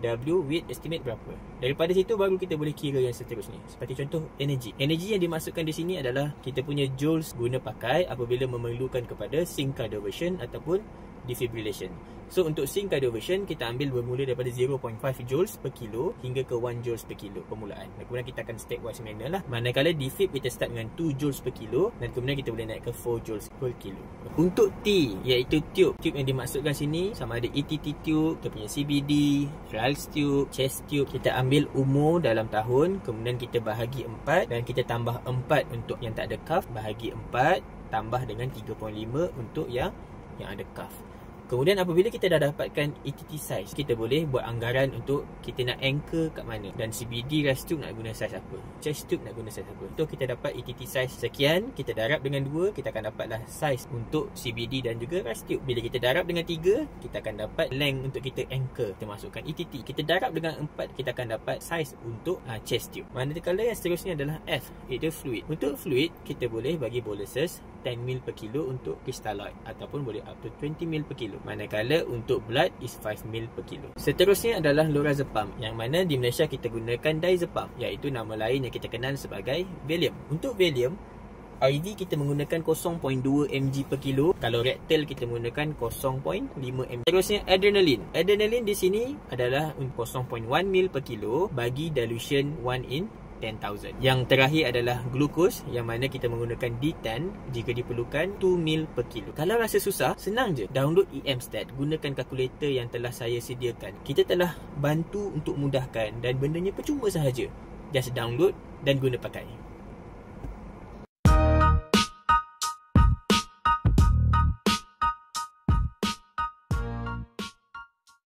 W width estimate berapa. Daripada situ baru kita boleh kira yang seterusnya. Seperti contoh energy. Energy yang dimasukkan di sini adalah kita punya joules guna pakai apabila memerlukan kepada sync conversion ataupun defibrillation. So untuk sync conversion kita ambil bermula daripada 0.5 joules per kilo hingga ke 1 joules per kilo permulaan. Dan kemudian kita akan stepwise manner lah. Manakala defib kita start dengan 2 joules per kilo dan kemudian kita boleh naik ke 4 joules per kilo. Untuk T iaitu tube. Tube yang dimaksudkan sini sama ada ETT tube, kita punya CBD, trials tube, chest tube. Kita ambil umur dalam tahun, kemudian kita bahagi 4 dan kita tambah 4 untuk yang tak ada cuff, bahagi 4 tambah dengan 3.5 untuk yang ada cuff. Kemudian apabila kita dah dapatkan ETT size, kita boleh buat anggaran untuk kita nak anchor kat mana. Dan CBD rest tube nak guna size apa, chest tube nak guna size apa. So kita dapat ETT size sekian, kita darab dengan 2, kita akan dapatlah size untuk CBD dan juga rest tube. Bila kita darab dengan 3, kita akan dapat length untuk kita anchor. Kita masukkan ETT. Kita darab dengan 4, kita akan dapat size untuk chest tube. Manakala yang seterusnya adalah F, iaitu fluid. Untuk fluid, kita boleh bagi boluses 10 ml per kilo untuk crystalloid ataupun boleh up to 20 ml per kilo. Manakala untuk blood is 5 ml per kilo. Seterusnya adalah lorazepam, yang mana di Malaysia kita gunakan diazepam, iaitu nama lain yang kita kenal sebagai Valium. Untuk Valium, IV kita menggunakan 0.2 mg per kilo. Kalau rectal kita menggunakan 0.5 mg. Seterusnya adrenaline. Adrenaline di sini adalah 0.1 ml per kilo bagi dilution 1 in 10,000. Yang terakhir adalah glukos, yang mana kita menggunakan D10 jika diperlukan 2 ml per kilo. Kalau rasa susah, senang je. Download EMstat. Gunakan kalkulator yang telah saya sediakan. Kita telah bantu untuk mudahkan dan bendanya percuma sahaja. Just download dan guna pakai.